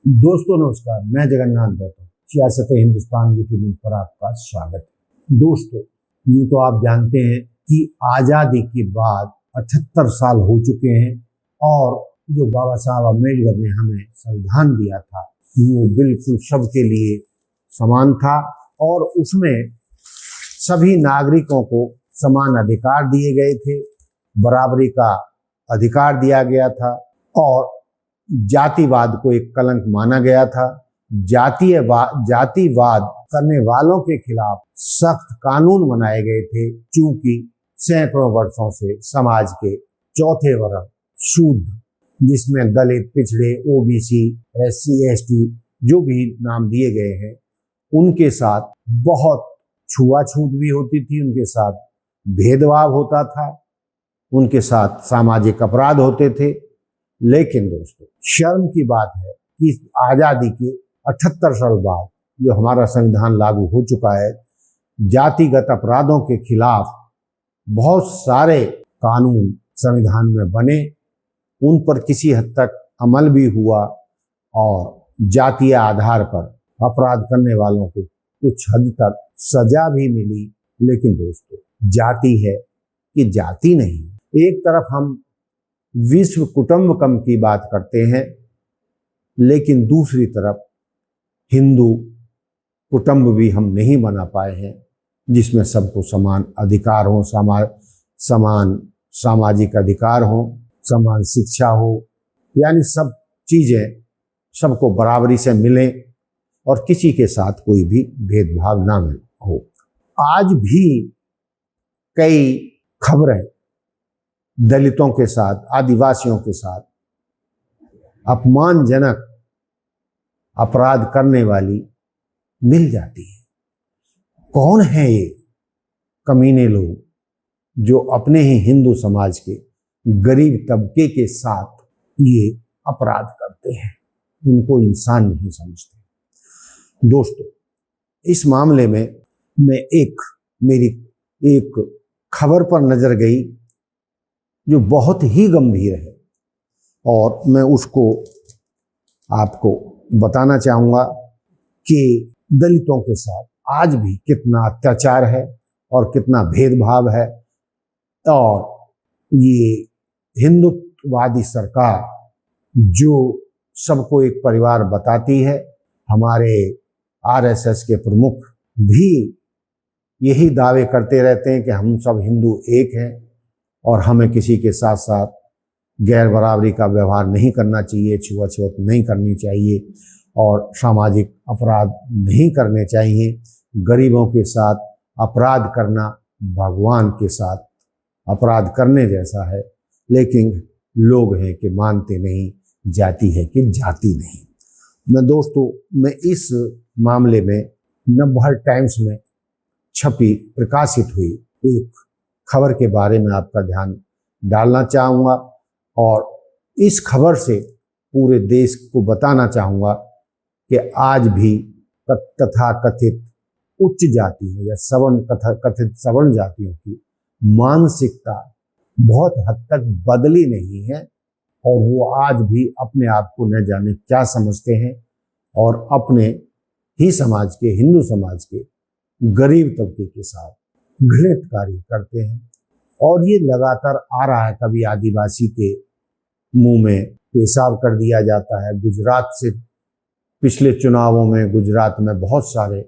दोस्तों नमस्कार, मैं जगन्नाथ गौतम सियासत हिंदुस्तान यूट्यूब पर आपका स्वागत है। दोस्तों, यूं तो आप जानते हैं कि आज़ादी के बाद 78 साल हो चुके हैं और जो बाबा साहब अम्बेडकर ने हमें संविधान दिया था वो बिल्कुल सबके लिए समान था और उसमें सभी नागरिकों को समान अधिकार दिए गए थे, बराबरी का अधिकार दिया गया था और जातिवाद को एक कलंक माना गया था। जातिवाद करने वालों के खिलाफ सख्त कानून बनाए गए थे, क्योंकि सैकड़ों वर्षों से समाज के चौथे वर्ग शूद्र, जिसमें दलित, पिछड़े, ओबीसी, एससी, एसटी जो भी नाम दिए गए हैं, उनके साथ बहुत छुआछूत भी होती थी, उनके साथ भेदभाव होता था, उनके साथ सामाजिक अपराध होते थे। लेकिन दोस्तों, शर्म की बात है कि आज़ादी के 78 साल बाद जो हमारा संविधान लागू हो चुका है, जातिगत अपराधों के खिलाफ बहुत सारे कानून संविधान में बने, उन पर किसी हद तक अमल भी हुआ और जातीय आधार पर अपराध करने वालों को कुछ हद तक सजा भी मिली। लेकिन दोस्तों, जाति है कि जाति नहीं। एक तरफ हम विश्व कुटुंबकम की बात करते हैं, लेकिन दूसरी तरफ हिंदू कुटुंब भी हम नहीं बना पाए हैं, जिसमें सबको समान अधिकार हो, समान सामाजिक अधिकार हो, समान शिक्षा हो, यानी सब चीजें सबको बराबरी से मिले और किसी के साथ कोई भी भेदभाव ना हो। आज भी कई खबरें दलितों के साथ, आदिवासियों के साथ अपमानजनक अपराध करने वाली मिल जाती है। कौन है ये कमीने लोग जो अपने ही हिंदू समाज के गरीब तबके के साथ ये अपराध करते हैं? उनको इंसान नहीं समझते। दोस्तों, इस मामले में मेरी एक खबर पर नजर गई जो बहुत ही गंभीर है और मैं उसको आपको बताना चाहूँगा कि दलितों के साथ आज भी कितना अत्याचार है और कितना भेदभाव है। और ये हिंदुत्ववादी सरकार जो सबको एक परिवार बताती है, हमारे आरएसएस के प्रमुख भी यही दावे करते रहते हैं कि हम सब हिंदू एक हैं और हमें किसी के साथ साथ गैर बराबरी का व्यवहार नहीं करना चाहिए, छुआछूत नहीं करनी चाहिए और सामाजिक अपराध नहीं करने चाहिए। गरीबों के साथ अपराध करना भगवान के साथ अपराध करने जैसा है, लेकिन लोग हैं कि मानते नहीं, जाति है कि जाति नहीं। मैं इस मामले में नवभारत टाइम्स में छपी प्रकाशित हुई एक खबर के बारे में आपका ध्यान डालना चाहूँगा और इस खबर से पूरे देश को बताना चाहूँगा कि आज भी तथाकथित उच्च जातियों या कथित सवर्ण जातियों की मानसिकता बहुत हद तक बदली नहीं है और वो आज भी अपने आप को न जाने क्या समझते हैं और अपने ही समाज के, हिंदू समाज के गरीब तबके के साथ घृणित कार्य करते हैं। और ये लगातार आ रहा है। कभी आदिवासी के मुंह में पेशाब कर दिया जाता है। गुजरात से पिछले चुनावों में गुजरात में बहुत सारे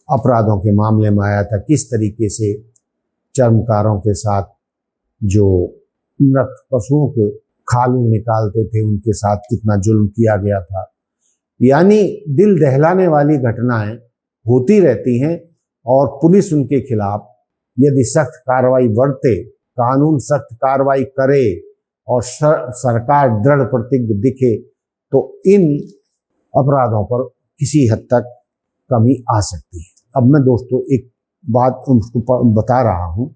अपराधों के मामले में आया था, किस तरीके से चर्मकारों के साथ जो मृत पशुओं के खाल निकालते थे उनके साथ कितना जुल्म किया गया था। यानी दिल दहलाने वाली घटनाएं होती रहती हैं और पुलिस उनके खिलाफ यदि सख्त कार्रवाई बरते, कानून सख्त कार्रवाई करे और सरकार दृढ़ प्रतिज्ञ दिखे तो इन अपराधों पर किसी हद तक कमी आ सकती है। अब मैं दोस्तों एक बात उसको बता रहा हूँ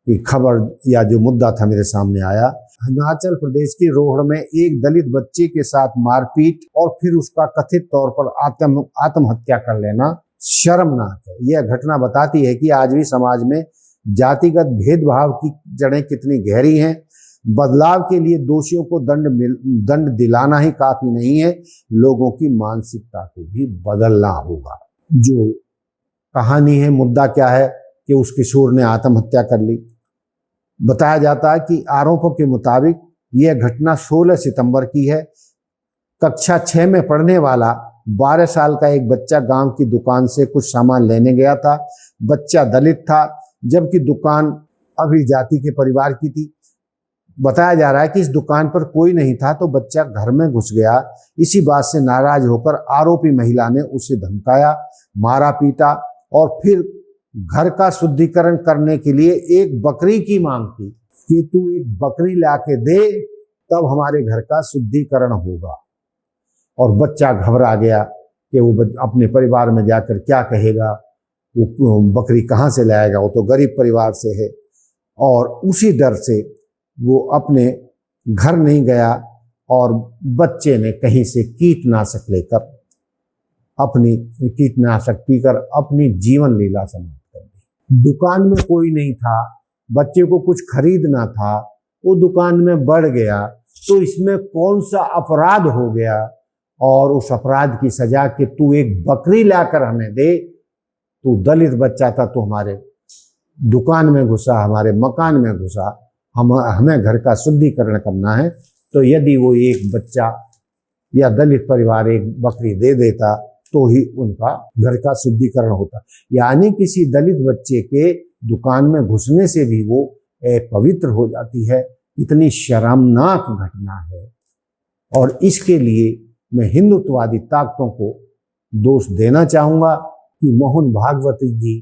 कि खबर या जो मुद्दा था मेरे सामने आया। हिमाचल प्रदेश के रोहड़ में एक दलित बच्चे के साथ मारपीट और फिर उसका कथित तौर पर आत्महत्या कर लेना शर्मनाक है। यह घटना बताती है कि आज भी समाज में जातिगत भेदभाव की जड़ें कितनी गहरी हैं। बदलाव के लिए दोषियों को दंड दिलाना ही काफी नहीं है, लोगों की मानसिकता को भी बदलना होगा। जो कहानी है, मुद्दा क्या है कि उस किशोर ने आत्महत्या कर ली। बताया जाता है कि आरोपों के मुताबिक यह घटना 16 सितंबर की है। कक्षा 6 में पढ़ने वाला 12 साल का एक बच्चा गांव की दुकान से कुछ सामान लेने गया था। बच्चा दलित था, जबकि दुकान अग्र जाति के परिवार की थी। बताया जा रहा है कि इस दुकान पर कोई नहीं था, तो बच्चा घर में घुस गया। इसी बात से नाराज होकर आरोपी महिला ने उसे धमकाया, मारा पीटा और फिर घर का शुद्धिकरण करने के लिए एक बकरी की मांग की कि तू एक बकरी लाके दे, तब हमारे घर का शुद्धिकरण होगा। और बच्चा घबरा गया कि वो अपने परिवार में जाकर क्या कहेगा, वो बकरी कहाँ से लाएगा, वो तो गरीब परिवार से है। और उसी डर से वो अपने घर नहीं गया और बच्चे ने कहीं से कीटनाशक लेकर कीटनाशक पीकर अपनी जीवन लीला समाप्त कर दी। दुकान में कोई नहीं था, बच्चे को कुछ खरीदना था, वो दुकान में बढ़ गया, तो इसमें कौन सा अपराध हो गया? और उस अपराध की सजा कि तू एक बकरी लाकर हमें दे, तू दलित बच्चा था, तो हमारे दुकान में घुसा, हमारे मकान में घुसा, हमें घर का शुद्धिकरण करना है। तो यदि वो एक बच्चा या दलित परिवार एक बकरी दे देता तो ही उनका घर का शुद्धिकरण होता। यानी किसी दलित बच्चे के दुकान में घुसने से भी वो पवित्र हो जाती है। इतनी शर्मनाक घटना है। और इसके लिए मैं हिंदुत्ववादी ताकतों को दोष देना चाहूँगा कि मोहन भागवत जी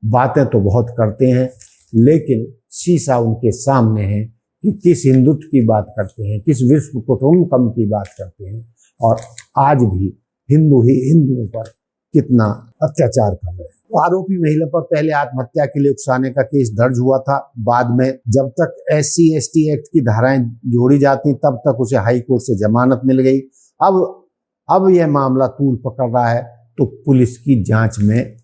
बातें तो बहुत करते हैं, लेकिन शीशा उनके सामने है कि किस हिंदुत्व की बात करते हैं, किस विश्व कुटुंबकम की बात करते हैं, और आज भी हिंदू ही हिंदुओं पर कितना अत्याचार कर रहे हैं। आरोपी महिला पर पहले आत्महत्या के लिए उकसाने का केस दर्ज हुआ था। बाद में जब तक SC/ST एक्ट की धाराएं जोड़ी जाती तब तक उसे हाई कोर्ट से जमानत मिल गई। अब यह मामला तूल पकड़ रहा है, तो पुलिस की जांच में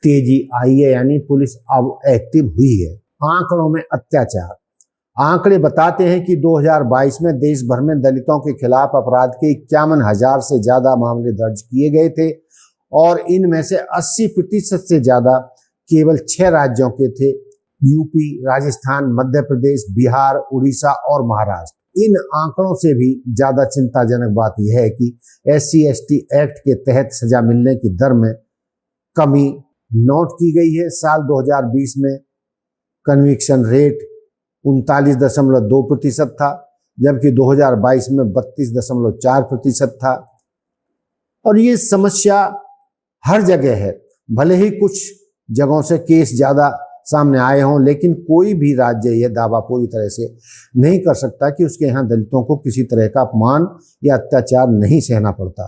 तेजी आई है, यानी पुलिस अब एक्टिव हुई है। आंकड़ों में अत्याचार, आंकड़े बताते हैं कि 2022 में देश भर में दलितों के खिलाफ अपराध के 51,000 से ज्यादा मामले दर्ज किए गए थे, और इनमें से 80% से ज्यादा केवल 6 राज्यों के थे: यूपी, राजस्थान, मध्य प्रदेश, बिहार, उड़ीसा और महाराष्ट्र। इन आंकड़ों से भी ज्यादा चिंताजनक बात यह है कि SC/ST एक्ट के तहत सजा मिलने की दर में कमी नोट की गई है। साल 2020 में कन्विक्शन रेट 39.2% था, जबकि 2022 में 32.4% था। और ये समस्या हर जगह है। भले ही कुछ जगहों से केस ज्यादा सामने आए हों, लेकिन कोई भी राज्य यह दावा पूरी तरह से नहीं कर सकता कि उसके यहाँ दलितों को किसी तरह का अपमान या अत्याचार नहीं सहना पड़ता।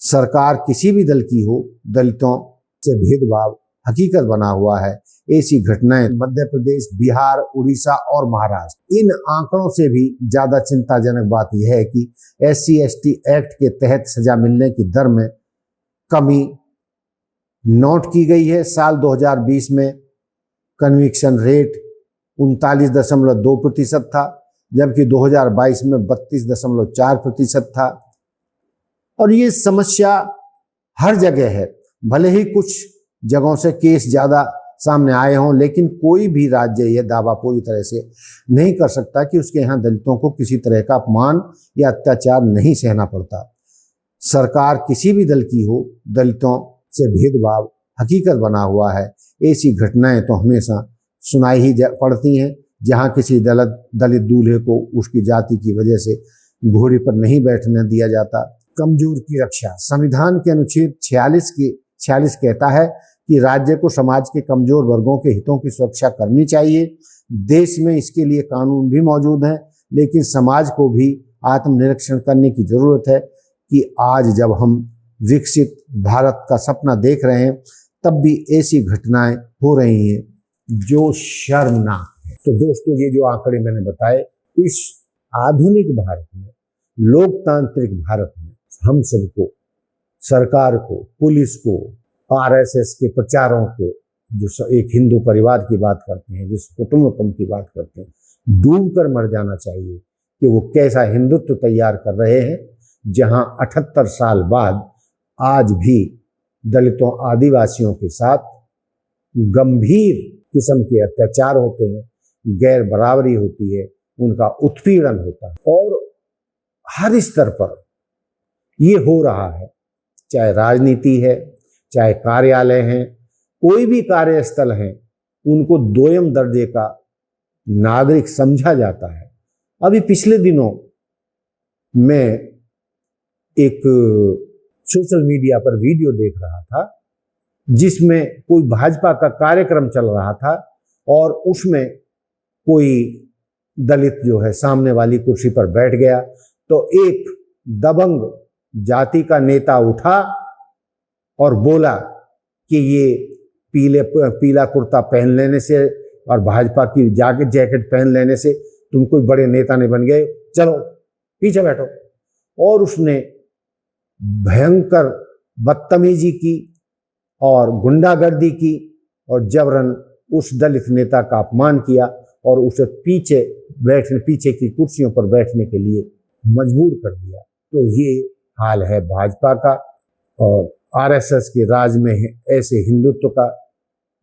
सरकार किसी भी दल की हो, दलितों से भेदभाव हकीकत बना हुआ है। ऐसी घटनाएं मध्य प्रदेश, बिहार, उड़ीसा और महाराष्ट्र। इन आंकड़ों से भी ज्यादा चिंताजनक बात यह है कि SC/ST एक्ट के तहत सजा मिलने की दर में कमी नोट की गई है। साल 2020 में कन्विक्शन रेट 39.2% था, जबकि 2022 में 32.4% था। और ये समस्या हर जगह है। भले ही कुछ जगहों से केस ज्यादा सामने आए हों, लेकिन कोई भी राज्य यह दावा पूरी तरह से नहीं कर सकता कि उसके यहाँ दलितों को किसी तरह का अपमान या अत्याचार नहीं सहना पड़ता। सरकार किसी भी दल की हो, दलितों से भेदभाव हकीकत बना हुआ है। ऐसी घटनाएं तो हमेशा सुनाई ही पड़ती हैं, जहां किसी दलित दूल्हे को उसकी जाति की वजह से घोड़े पर नहीं बैठने दिया जाता। कमजोर की रक्षा, संविधान के अनुच्छेद 46 कहता है कि राज्य को समाज के कमजोर वर्गों के हितों की सुरक्षा करनी चाहिए। देश में इसके लिए कानून भी मौजूद हैं, लेकिन समाज को भी आत्मनिरीक्षण करने की जरूरत है कि आज जब हम विकसित भारत का सपना देख रहे हैं, तब भी ऐसी घटनाएं हो रही हैं जो शर्मनाक है। तो दोस्तों, ये जो आंकड़े मैंने बताए, इस आधुनिक भारत में, लोकतांत्रिक भारत में हम सबको, सरकार को, पुलिस को, RSS के प्रचारों को, जो एक हिंदू परिवार की बात करते हैं, जिस कुटुंबकम की बात करते हैं, डूब कर मर जाना चाहिए कि वो कैसा हिंदुत्व तैयार कर रहे हैं, जहां 78 साल बाद आज भी दलितों आदिवासियों के साथ गंभीर किस्म के अत्याचार होते हैं, गैर बराबरी होती है, उनका उत्पीड़न होता है और हर स्तर पर ये हो रहा है। चाहे राजनीति है, चाहे कार्यालय हैं, कोई भी कार्यस्थल है, उनको दोयम दर्जे का नागरिक समझा जाता है। अभी पिछले दिनों मैं एक सोशल मीडिया पर वीडियो देख रहा था जिसमें कोई भाजपा का कार्यक्रम चल रहा था और उसमें कोई दलित जो है सामने वाली कुर्सी पर बैठ गया तो एक दबंग जाति का नेता उठा और बोला कि ये पीला कुर्ता पहन लेने से और भाजपा की जैकेट पहन लेने से तुम कोई बड़े नेता नहीं बन गए, चलो पीछे बैठो। और उसने भयंकर बदतमीजी की और गुंडागर्दी की और जबरन उस दलित नेता का अपमान किया और उसे पीछे की कुर्सियों पर बैठने के लिए मजबूर कर दिया। तो ये हाल है भाजपा का और आरएसएस के राज में ऐसे हिंदुत्व का,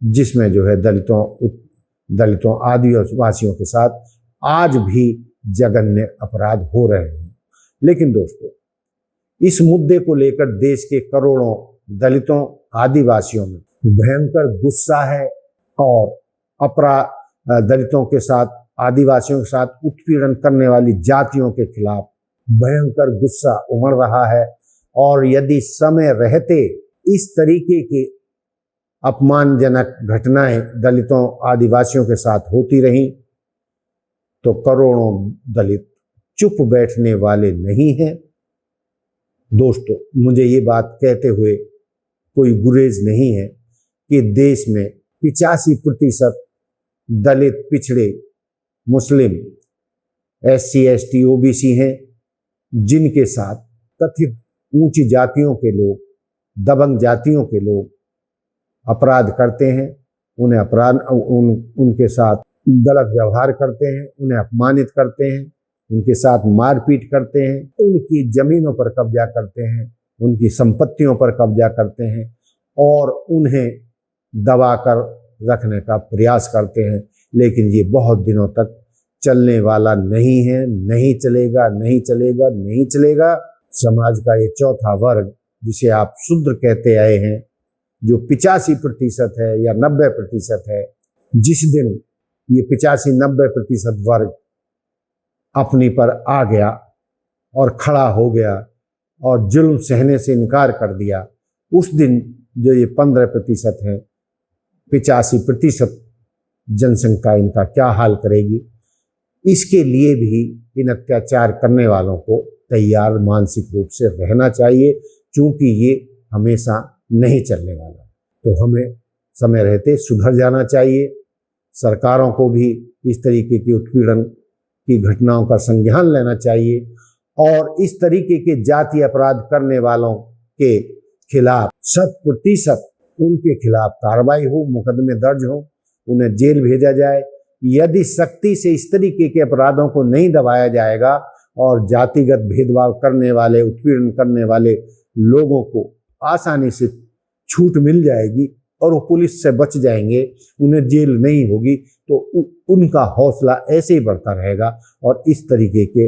जिसमें जो है दलितों आदिवासियों के साथ आज भी जघन्य अपराध हो रहे हैं। लेकिन दोस्तों, इस मुद्दे को लेकर देश के करोड़ों दलितों आदिवासियों में भयंकर गुस्सा है और दलितों के साथ आदिवासियों के साथ उत्पीड़न करने वाली जातियों के खिलाफ भयंकर गुस्सा उमड़ रहा है। और यदि समय रहते इस तरीके के अपमानजनक घटनाएं दलितों आदिवासियों के साथ होती रहीं तो करोड़ों दलित चुप बैठने वाले नहीं हैं। दोस्तों, मुझे ये बात कहते हुए कोई गुरेज नहीं है कि देश में 85% दलित, पिछड़े, मुस्लिम, SC ST OBC हैं, जिनके साथ कथित ऊंची जातियों के लोग, दबंग जातियों के लोग अपराध करते हैं, उनके साथ गलत व्यवहार करते हैं, उन्हें अपमानित करते हैं, उनके साथ मारपीट करते हैं, उनकी जमीनों पर कब्जा करते हैं, उनकी संपत्तियों पर कब्जा करते हैं और उन्हें दबाकर रखने का प्रयास करते हैं। लेकिन ये बहुत दिनों तक चलने वाला नहीं है, नहीं चलेगा, नहीं चलेगा, नहीं चलेगा। समाज का ये चौथा वर्ग, जिसे आप शूद्र कहते आए हैं, जो 85% है या 90% है, जिस दिन ये 85-90% वर्ग अपनी पर आ गया और खड़ा हो गया और जुल्म सहने से इनकार कर दिया, उस दिन जो ये 15% है, 85% जनसंख्या इनका क्या हाल करेगी। इसके लिए भी इन अत्याचार करने वालों को तैयार मानसिक रूप से रहना चाहिए, क्योंकि ये हमेशा नहीं चलने वाला। तो हमें समय रहते सुधर जाना चाहिए। सरकारों को भी इस तरीके की उत्पीड़न की घटनाओं का संज्ञान लेना चाहिए और इस तरीके के जातीय अपराध करने वालों के खिलाफ 100% उनके खिलाफ कार्रवाई हो, मुकदमे दर्ज हो, उन्हें जेल भेजा जाए। यदि सख्ती से इस तरीके के अपराधों को नहीं दबाया जाएगा और जातिगत भेदभाव करने वाले, उत्पीड़न करने वाले लोगों को आसानी से छूट मिल जाएगी और वो पुलिस से बच जाएंगे, उन्हें जेल नहीं होगी, तो उनका हौसला ऐसे ही बढ़ता रहेगा और इस तरीके के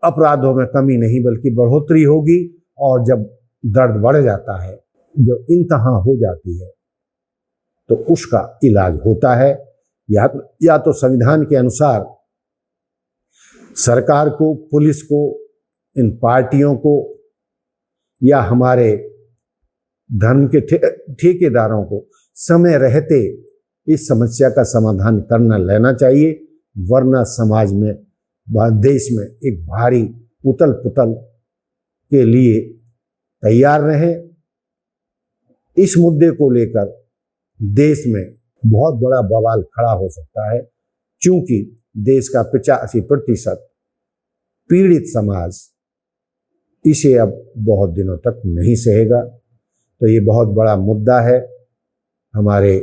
अपराधों में कमी नहीं बल्कि बढ़ोतरी होगी। और जब दर्द बढ़ जाता है, जब इंतहा हो जाती है, तो उसका इलाज होता है या तो संविधान के अनुसार सरकार को, पुलिस को, इन पार्टियों को या हमारे धर्म के ठेकेदारों को समय रहते इस समस्या का समाधान करना लेना चाहिए, वरना समाज में, देश में एक भारी उथल पुथल के लिए तैयार रहें। इस मुद्दे को लेकर देश में बहुत बड़ा बवाल खड़ा हो सकता है, क्योंकि देश का 85% पीड़ित समाज इसे अब बहुत दिनों तक नहीं सहेगा। तो ये बहुत बड़ा मुद्दा है। हमारे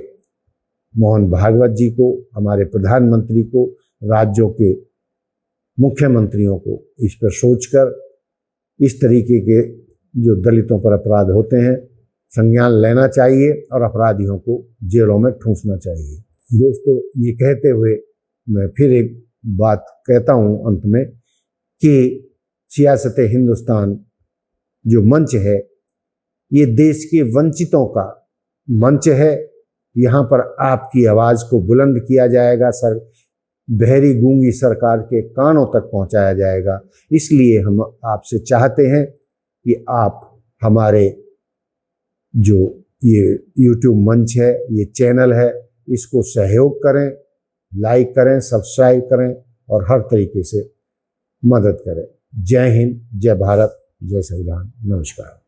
मोहन भागवत जी को, हमारे प्रधानमंत्री को, राज्यों के मुख्यमंत्रियों को इस पर सोचकर इस तरीके के जो दलितों पर अपराध होते हैं संज्ञान लेना चाहिए और अपराधियों को जेलों में ठूंसना चाहिए। दोस्तों, ये कहते हुए मैं फिर एक बात कहता हूँ अंत में कि सियासत हिंदुस्तान जो मंच है ये देश के वंचितों का मंच है। यहाँ पर आपकी आवाज़ को बुलंद किया जाएगा, बहरी गूंगी सरकार के कानों तक पहुँचाया जाएगा। इसलिए हम आपसे चाहते हैं कि आप हमारे जो ये YouTube मंच है, ये चैनल है, इसको सहयोग करें, लाइक करें, सब्सक्राइब करें और हर तरीके से मदद करें। जय हिंद, जय भारत, जय संविधान। नमस्कार।